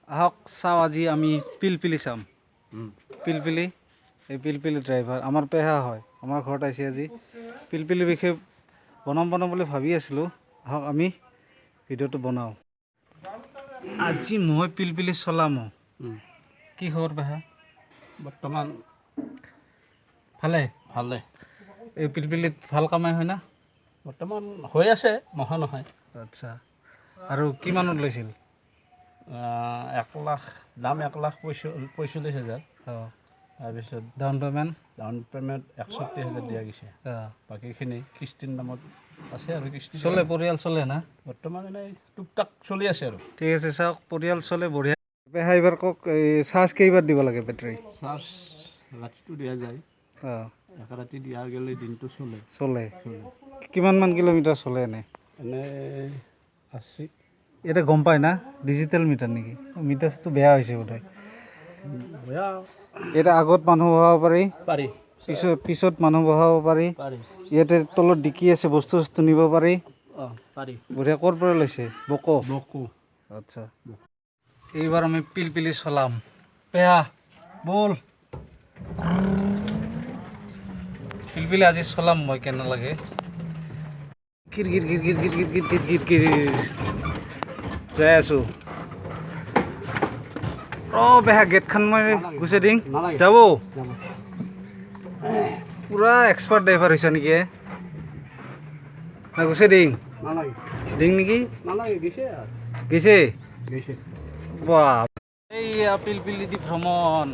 আহক চাওঁ আজি আমি পিলপিলি চাম। পিলপিলি এই পিলপিলি ড্ৰাইভাৰ আমাৰ পেহা হয়, আমাৰ ঘৰত আহিছে আজি। পিলপিলিৰ বিষয়ে বনাম বুলি ভাবি আছিলোঁ। আহক আমি ভিডিঅ'টো বনাওঁ। আজি মই পিলপিলি চলাম। কি খবৰ পেহা? বৰ্তমান ভালে ভালে। এই পিলপিলিত ভাল কামাই হয় না? বৰ্তমান হৈ আছে, নহয় নহয়। আচ্ছা, আৰু কিমানত লৈছিল? 1 লাখ দাম, 1,45,000। অঁ, তাৰপিছত ডাউন পে'মেণ্ট? ডাউন পে'মেণ্ট 61,000 দিয়া গৈছে। অঁ, বাকীখিনি কিস্তিৰ নামত আছে আৰু কিস্তি চলে, পৰিয়াল চলে না? বৰ্তমান এনেই টুকটাক চলি আছে আৰু। ঠিক আছে, চাওক পৰিয়াল চলে বঢ়িয়া। পেহা এইবাৰ কওক, এই চাৰ্জ কেইবাৰ দিব লাগে বেটাৰী? চাৰ্জ ৰাতিটো দিয়া যায়, অঁ, এক ৰাতি দিয়া গ'লে দিনটো চলে। চলে। কিমানমান কিলোমিটাৰ চলে এনে? এনেই 80। ইয়াতে গম পায় না ডিজিটেল মিটাৰ নেকি? মিটাৰটো বেয়া হৈছে বোধহয়। বেয়া ইয়াতে আগত মানুহ বহাব পাৰি, পাৰি পিছত মানুহ বহাব পাৰি। পাৰি। ইয়াতে তলত ডিকি আছে, বস্তু চস্তু নিব পাৰি। অঁ, পাৰি। বঢ়িয়া। ক'ৰ পৰা লৈছে? বকো? বকো। আচ্ছা, এইবাৰ আমি পিলপিলি চলাম। পেহা বল। পিলপিলি আজি চলাম মই, কেনে লাগে। গিৰ গিৰ গিৰ গিৰ গিৰ গিৰ গিৰ গিৰ গিৰ গিৰ যাই আছোঁ। অঁ পেহা, গেটখন মই গুচাই দিম। যাব পুৰা এক্সপাৰ্ট ড্ৰাইভাৰ হৈছে নেকি? গুচাই দিম নালাগে দিম নেকি? নালাগে, গৈছে গৈছে? গৈছে। বাহ, এইয়া পিলপিলি দি ভ্ৰমণ।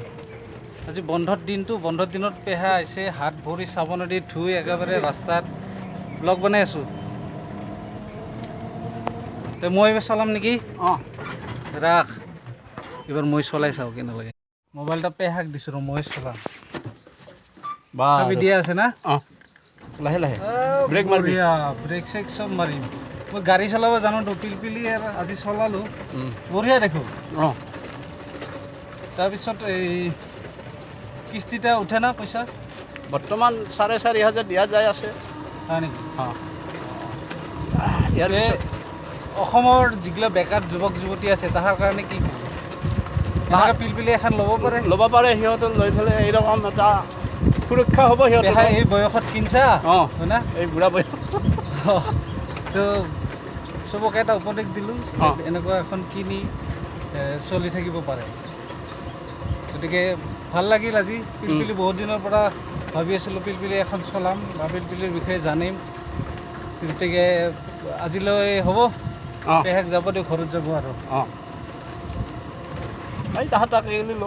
আজি বন্ধৰ দিনটো, বন্ধৰ দিনত পেহা আহিছে, হাত ভৰি চাবোনেদি ধুই একেবাৰে ৰাস্তাত ব্লগ বনাই আছোঁ। মই এইবাৰ চলাম নেকি? অঁ, ৰাখ, এইবাৰ মই চলাই চাওঁ কেনে লাগে। মোবাইলটা পেহাক দিছোঁ ৰ, মই চলাম। চাবি দিয়া আছে না? অঁ, লাহে লাহে ব্ৰেক মাৰিবি। বঢ়িয়া, ব্ৰেক চেক চব মাৰিম। মই গাড়ী চলাব জানোতো, পিলপিলি আৰু আজি চলালোঁ। বঢ়িয়া দেখোন। অঁ, তাৰপিছত এই কিস্তিতে উঠে না পইচা? বৰ্তমান 4,500 দিয়া যায় আছে। হয় নেকি? অঁ, ইয়াৰ এই পিছত অসমৰ যিগিলা বেকাৰ যুৱক যুৱতী আছে, তাহাৰ কাৰণে কি ক'ব? তাহাঁতে পিলপিলি এখন ল'ব পাৰে। ল'ব পাৰে, সিহঁতে লৈ পেলাই এইৰকম এটা সুৰক্ষা হ'ব সিহঁতৰ। পেহাই এই বয়সত কিনছা? অঁ, হয় না? এই বুঢ়া বয়স। তো চবকে এটা উপদেশ দিলোঁ, অঁ, এনেকুৱা এখন কিনি চলি থাকিব পাৰে। গতিকে ভাল লাগিল আজি। পিলপিলি বহুত দিনৰ পৰা ভাবি আছিলোঁ, পিলপিলি এখন চলাম বা পিলপিলিৰ বিষয়ে জানিম। গতিকে আজিলৈ হ'ব। অঁ, পেহাক যাব দিয়ক, ঘৰত যাব আৰু। অঁ, এই তাহাঁতক এৰি ল।